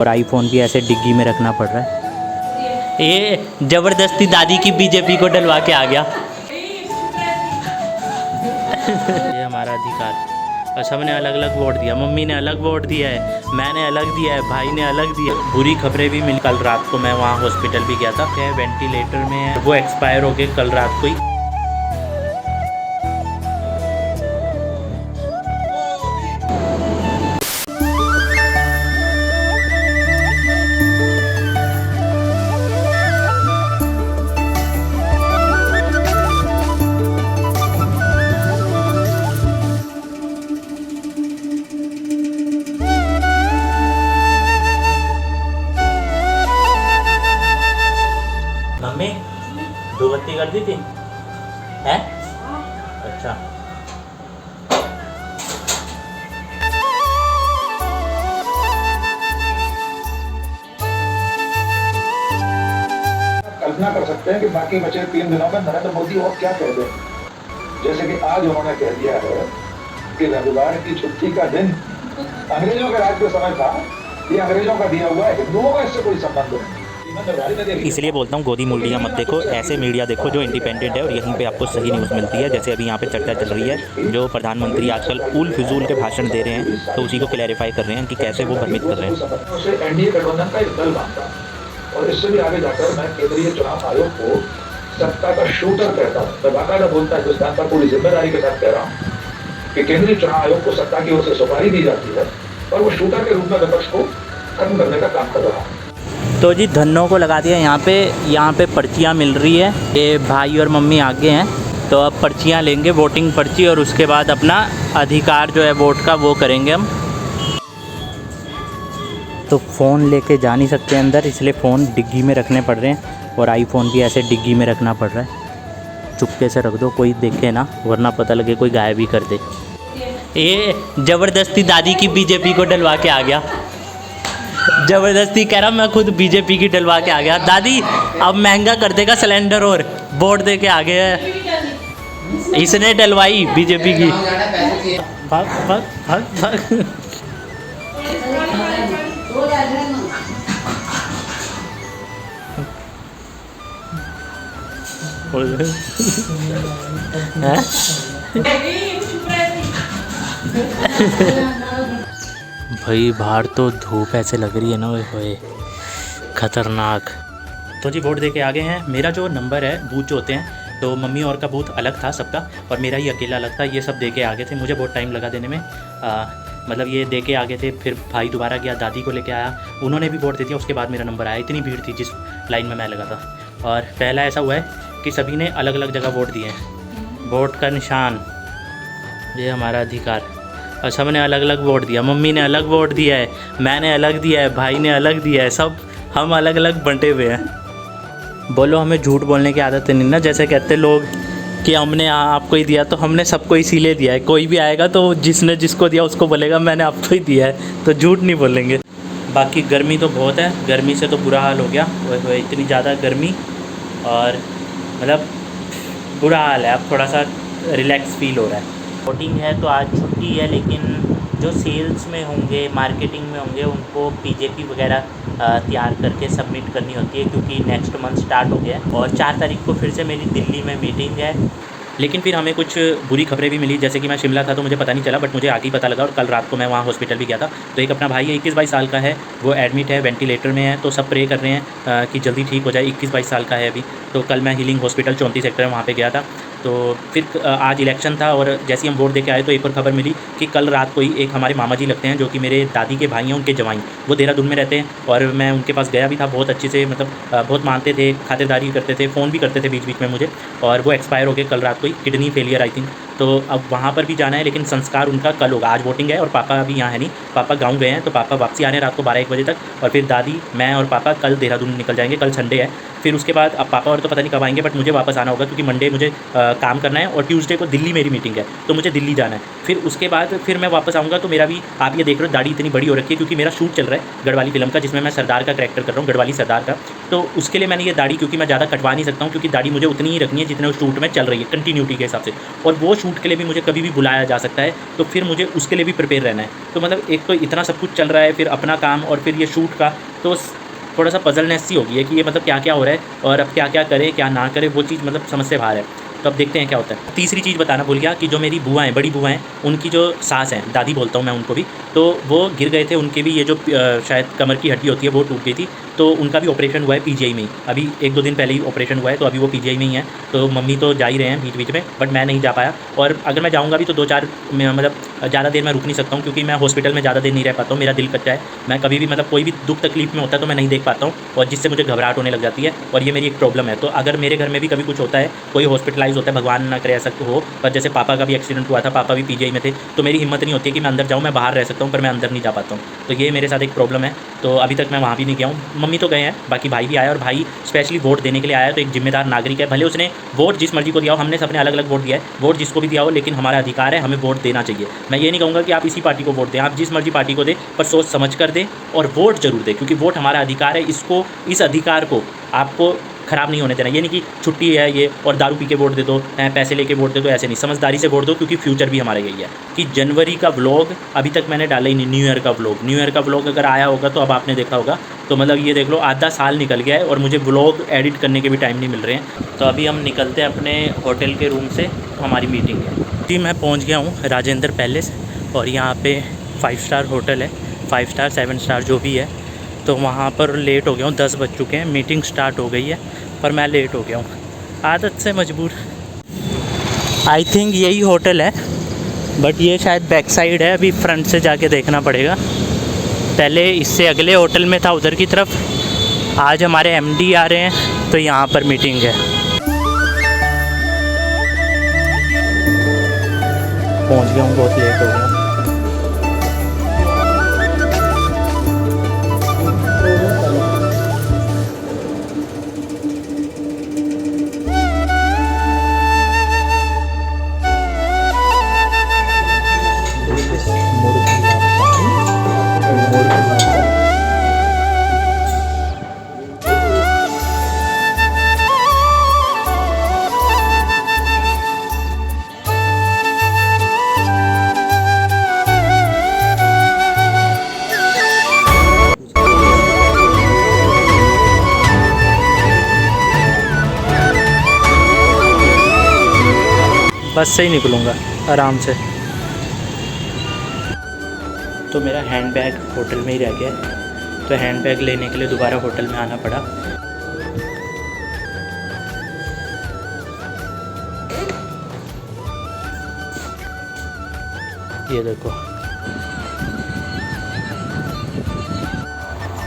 और आईफोन भी ऐसे डिग्गी में रखना पड़ रहा है। ये ज़बरदस्ती दादी की बीजेपी को डलवा के आ गया। ये हमारा अधिकार और सबने अलग अलग वोट दिया। मम्मी ने अलग वोट दिया है, मैंने अलग दिया है, भाई ने अलग दिया। बुरी खबरें भी मिली। कल रात को मैं वहाँ हॉस्पिटल भी गया था, क्या वेंटिलेटर में है, वो एक्सपायर हो गए कल रात को ही। मम्मी दो बत्ती कर दी थी है? अच्छा कल्पना कर सकते हैं कि बाकी बचे 3 दिनों में नरेंद्र मोदी और क्या कह दें। जैसे कि आज उन्होंने कह दिया है कि रविवार की छुट्टी का दिन अंग्रेजों के राज के समय था, ये अंग्रेजों का दिया हुआ है, हिंदुओं का इससे कोई संबंध नहीं। इसलिए बोलता हूँ गोदी मीडिया मत देखो, ऐसे मीडिया देखो जो इंडिपेंडेंट है और यहीं पे आपको सही न्यूज़ मिलती है। जैसे अभी यहाँ पे चर्चा चल रही है, जो प्रधानमंत्री आजकल उल फिजूल के भाषण दे रहे हैं, तो उसी को क्लैरिफाई कर रहे हैं कि कैसे वो भ्रमित कर रहे हैं। एनडीए गठबंधन का एक दल मानता है और इससे भी आगे जाकर मैं केंद्रीय चुनाव आयोग को सत्ता का शूटर कहता हूँ। मैं बाकायदा बोलता है हिंदुस्तान पर पूरी जिम्मेदारी के साथ कह रहा हूँ कि केंद्रीय चुनाव आयोग को सत्ता की ओर से सुपारी दी जाती है और वो शूटर के रूप में विपक्ष को खत्म करने का काम कर रहा है। तो जी धन्नों को लगा दिया यहाँ पे पर्चियाँ मिल रही है। ये भाई और मम्मी आगे हैं, तो अब पर्चियाँ लेंगे, वोटिंग पर्ची, और उसके बाद अपना अधिकार जो है वोट का वो करेंगे हम। तो फ़ोन लेके जा नहीं सकते अंदर, इसलिए फ़ोन डिग्गी में रखने पड़ रहे हैं और आईफोन भी ऐसे डिग्गी में रखना पड़ रहा है। चुपके से रख दो, कोई देखे ना, वरना पता लगे कोई गायब ही कर दे। ये ज़बरदस्ती दादी की बीजेपी को डलवा के आ गया। ज़बरदस्ती कह रहा मैं खुद बीजेपी की डलवा के आ गया। दादी अब महंगा कर देगा सिलेंडर और वोट दे के आ गया है, इसने डलवाई बीजेपी की। भाग भाग भाग भाग। भाई बाहर तो धूप ऐसे लग रही है ना, ओए खतरनाक। तो जी वोट दे के आ गए हैं। मेरा जो नंबर है, बूथ जो होते हैं, तो मम्मी और का बूथ अलग था सबका और मेरा ही अकेला अलग था। ये सब दे के आ गए थे, मुझे बहुत टाइम लगा देने में। मतलब ये दे के आ गए थे, फिर भाई दोबारा गया, दादी को लेके आया, उन्होंने भी वोट दे दिया, उसके बाद मेरा नंबर आया। इतनी भीड़ थी जिस लाइन में मैं लगा था। और पहला ऐसा हुआ है कि सभी ने अलग अलग जगह वोट दिए हैं। वोट का निशान, ये हमारा अधिकार, और सब ने अलग अलग वोट दिया। मम्मी ने अलग वोट दिया है, मैंने अलग दिया है, भाई ने अलग दिया है, सब हम अलग अलग बंटे हुए हैं। बोलो हमें झूठ बोलने की आदत नहीं ना, जैसे कहते लोग कि हमने आपको ही दिया, तो हमने सबको इसीलिए दिया है। कोई भी आएगा तो जिसने जिसको दिया उसको बोलेगा मैंने आपको ही दिया है, तो झूठ नहीं बोलेंगे। बाकी गर्मी तो बहुत है, गर्मी से तो बुरा हाल हो गया। वो इतनी ज़्यादा गर्मी और मतलब बुरा हाल है। अब थोड़ा सा रिलैक्स फील हो रहा है। वोटिंग है तो आज छुट्टी है, लेकिन जो सेल्स में होंगे, मार्केटिंग में होंगे, उनको बीजेपी वगैरह तैयार करके सबमिट करनी होती है, क्योंकि नेक्स्ट मंथ स्टार्ट हो गया है। और 4 तारीख को फिर से मेरी दिल्ली में मीटिंग है। लेकिन फिर हमें कुछ बुरी खबरें भी मिली, जैसे कि मैं शिमला था तो मुझे पता नहीं चला, बट मुझे आगे ही पता लगा। और कल रात को मैं वहाँ हॉस्पिटल भी गया था, तो एक अपना भाई है 21-22 साल का है, वो एडमिट है, वेंटिलेटर में है। तो सब प्रे कर रहे हैं कि जल्दी ठीक हो जाए। 21-22 साल का है अभी। तो कल मैं हीलिंग हॉस्पिटल 34 सेक्टर है, वहाँ पे गया था। तो फिर आज इलेक्शन था और जैसे ही हम वोट दे के आए तो एक और ख़बर मिली कि कल रात को ही एक हमारे मामा जी लगते हैं, जो कि मेरे दादी के भाई हैं, उनके जवाई, वो देहरादून में रहते हैं। और मैं उनके पास गया भी था, बहुत अच्छे से, मतलब बहुत मानते थे, खातिरदारी करते थे, फ़ोन भी करते थे बीच बीच में मुझे। और वो एक्सपायर हो गए कल रात को ही, किडनी फेलियर आई थिंक। तो अब वहाँ पर भी जाना है, लेकिन संस्कार उनका कल होगा। आज वोटिंग है और पापा अभी यहाँ है नहीं, पापा गाँव गए हैं। तो पापा वापसी आ रहे हैं रात को 12-1 बजे तक, और फिर दादी, मैं और पापा कल देहरादून निकल जाएंगे। कल संडे है। फिर उसके बाद अब पापा और तो पता नहीं कब आएंगे, बट मुझे वापस आना होगा, क्योंकि मंडे मुझे काम करना है और ट्यूसडे को दिल्ली मेरी मीटिंग है, तो मुझे दिल्ली जाना है। फिर उसके बाद फिर मैं वापस आऊँगा। तो मेरा भी, आप ये देख रहे हो, दाढ़ी इतनी बड़ी हो रखी है, क्योंकि मेरा शूट चल रहा है गढ़वाली फिल्म का, जिसमें मैं सरदार का करैक्टर कर रहा हूँ, गढ़वाली सरदार का। तो उसके लिए मैंने ये दाढ़ी, क्योंकि मैं ज़्यादा कटवा नहीं सकता हूँ, क्योंकि दाढ़ी मुझे उतनी ही रखनी है जितने उस शूट में चल रही है, कंटिन्यूटी के हिसाब से। और वो शूट शूट के लिए भी मुझे कभी भी बुलाया जा सकता है, तो फिर मुझे उसके लिए भी प्रिपेयर रहना है। तो मतलब एक तो इतना सब कुछ चल रहा है, फिर अपना काम और फिर ये शूट का, तो थोड़ा सा पजलनेस सी होगी है कि ये मतलब क्या क्या हो रहा है और अब क्या क्या करे क्या ना करे, वो चीज़ मतलब समझ से बाहर है। तो अब देखते हैं क्या होता है। तीसरी चीज़ बताना भूल गया कि जो मेरी बुआ हैं, बड़ी बुआ हैं, उनकी जो सास हैं, दादी बोलता हूँ मैं उनको भी, तो वो गिर गए थे। उनके भी ये जो शायद कमर की हड्डी होती है वो टूट गई थी, तो उनका भी ऑपरेशन हुआ है पीजीआई में ही। अभी 1-2 दिन पहले ही ऑपरेशन हुआ है, तो अभी वो पीजीआई में ही है। तो मम्मी तो जा ही रहे हैं बीच बीच में, बट मैं नहीं जा पाया। और अगर मैं जाऊँगा भी तो 2-4 मतलब ज़्यादा देर मैं रुक नहीं सकता हूँ, क्योंकि मैं हॉस्पिटल में ज़्यादा देर नहीं रह पाता हूँ। मेरा दिल कच्चा है, मैं कभी भी मतलब कोई भी दुख तकलीफ में होता है तो मैं नहीं देख पाता हूँ, और जिससे मुझे घबराहट होने लग जाती है, और ये मेरी एक प्रॉब्लम है। तो अगर मेरे घर में भी कभी कुछ होता है, कोई हॉस्पिटलाइज होता है, भगवान ना करे ऐसा हो, पर जैसे पापा का भी एक्सीडेंट हुआ था, पापा भी पीजीआई में थे, तो मेरी हिम्मत नहीं होती है कि मैं अंदर जाऊँ। मैं बाहर रह सकता हूँ पर मैं अंदर नहीं जा पाता हूँ, तो ये मेरे साथ एक प्रॉब्लम है। तो अभी तक मैं वहाँ भी नहीं गया हूँ। मम्मी तो गए हैं, बाकी भाई भी आया, और भाई स्पेशली वोट देने के लिए आया है। तो एक जिम्मेदार नागरिक है, भले उसने वोट जिस मर्जी को दिया हो, हमने सबने अलग अलग वोट दिया है, वोट जिसको भी दिया हो, लेकिन हमारा अधिकार है, हमें वोट देना चाहिए। मैं ये नहीं कहूँगा कि आप इसी पार्टी को वोट दें, आप जिस मर्जी पार्टी को दें, पर सोच समझ कर दें और वोट जरूर दें, क्योंकि वोट हमारा अधिकार है। इसको, इस अधिकार को आपको ख़राब नहीं होने देना। ये नहीं कि छुट्टी है ये और दारू पी के वोट दे दो, पैसे लेके वोट दे दो, ऐसे नहीं। समझदारी से वोट दो, क्योंकि फ्यूचर भी हमारा यही है। कि जनवरी का व्लॉग अभी तक मैंने डाला ही नहीं, न्यू ईयर का व्लॉग। न्यू ईयर का व्लॉग अगर आया होगा तो अब आपने देखा होगा, तो मतलब ये देख लो आधा साल निकल गया है और मुझे व्लॉग एडिट करने के भी टाइम नहीं मिल रहे हैं। तो अभी हम निकलते हैं अपने होटल के रूम से, हमारी मीटिंग है जी। मैं पहुँच गया हूँ राजेंद्र पैलेस, और यहाँ पे 5 स्टार होटल है, 5 स्टार 7 स्टार जो भी है। तो वहाँ पर लेट हो गया हूँ, 10 बज चुके हैं, मीटिंग स्टार्ट हो गई है, पर मैं लेट हो गया हूँ, आदत से मजबूर। आई थिंक यही होटल है, बट ये शायद बैक साइड है, अभी फ्रंट से जाके देखना पड़ेगा। पहले इससे अगले होटल में था उधर की तरफ। आज हमारे एमडी आ रहे हैं, तो यहाँ पर मीटिंग है। पहुँच गया हूँ, बहुत लेट हो गया। बस से ही निकलूँगा आराम से। तो मेरा हैंडबैग होटल में ही रह गया, तो हैंडबैग लेने के लिए दोबारा होटल में आना पड़ा। ये देखो।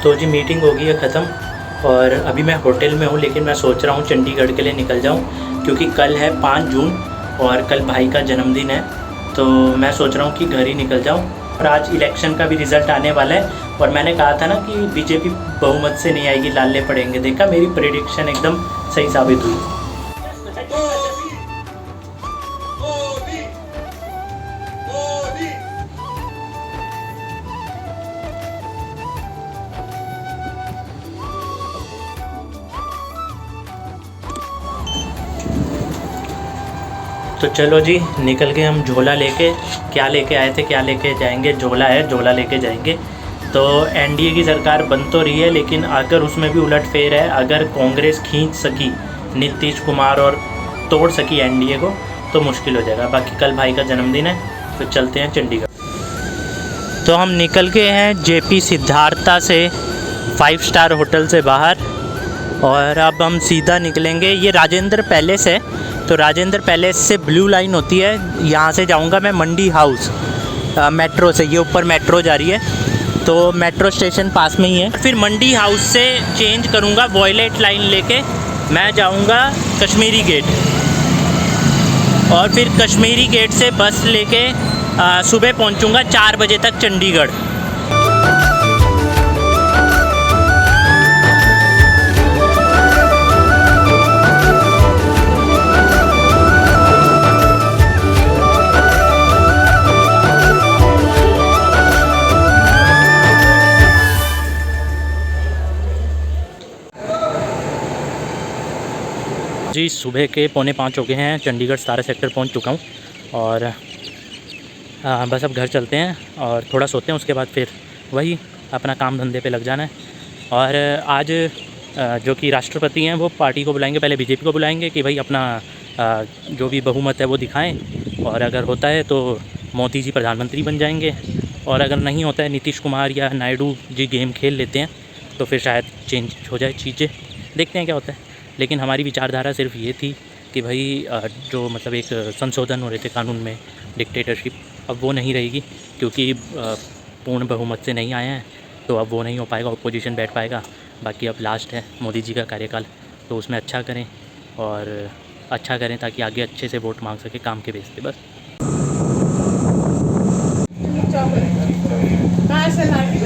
तो जी मीटिंग हो गई है ख़त्म, और अभी मैं होटल में हूँ, लेकिन मैं सोच रहा हूँ चंडीगढ़ के लिए निकल जाऊँ, क्योंकि कल है 5 जून और कल भाई का जन्मदिन है। तो मैं सोच रहा हूँ कि घर ही निकल जाऊँ। और आज इलेक्शन का भी रिज़ल्ट आने वाला है, और मैंने कहा था ना कि बीजेपी बहुमत से नहीं आएगी, लाले पड़ेंगे। देखा, मेरी प्रेडिक्शन एकदम सही साबित हुई। तो चलो जी, निकल गए हम झोला लेके। क्या लेके आए थे, क्या लेके जाएंगे? झोला है, झोला लेके जाएंगे। तो एनडीए की सरकार बन तो रही है, लेकिन अगर उसमें भी उलटफेर है, अगर कांग्रेस खींच सकी नीतीश कुमार और तोड़ सकी एनडीए को, तो मुश्किल हो जाएगा। बाकी कल भाई का जन्मदिन है, तो चलते हैं चंडीगढ़। तो हम निकल गए हैं जेपी सिद्धार्था से, 5 स्टार होटल से बाहर, और अब हम सीधा निकलेंगे। ये राजेंद्र पैलेस है, तो राजेंद्र पैलेस से ब्लू लाइन होती है, यहाँ से जाऊँगा मैं मंडी हाउस मेट्रो से। ये ऊपर मेट्रो जा रही है, तो मेट्रो स्टेशन पास में ही है। फिर मंडी हाउस से चेंज करूँगा, वॉयलेट लाइन लेके मैं जाऊँगा कश्मीरी गेट, और फिर कश्मीरी गेट से बस लेके सुबह पहुँचूँगा 4 बजे तक चंडीगढ़। जी सुबह के 4:45 हो गए हैं, चंडीगढ़ 17 सेक्टर पहुंच चुका हूं। और बस अब घर चलते हैं और थोड़ा सोते हैं, उसके बाद फिर वही अपना काम धंधे पे लग जाना है। और आज जो कि राष्ट्रपति हैं वो पार्टी को बुलाएंगे, पहले बीजेपी को बुलाएंगे कि भाई अपना जो भी बहुमत है वो दिखाएं, और अगर होता है तो मोदी जी प्रधानमंत्री बन जाएंगे, और अगर नहीं होता है नीतीश कुमार या नायडू जी गेम खेल लेते हैं तो फिर शायद चेंज हो जाए चीज़ें, देखते हैं क्या होता है। लेकिन हमारी विचारधारा सिर्फ ये थी कि भाई जो मतलब एक संशोधन हो रहे थे कानून में, डिक्टेटरशिप, अब वो नहीं रहेगी, क्योंकि पूर्ण बहुमत से नहीं आए हैं, तो अब वो नहीं हो पाएगा, अपोजिशन बैठ पाएगा। बाकी अब लास्ट है मोदी जी का कार्यकाल, तो उसमें अच्छा करें और अच्छा करें ताकि आगे अच्छे से वोट मांग सके काम के बेस पे। बस कहाँ से लाके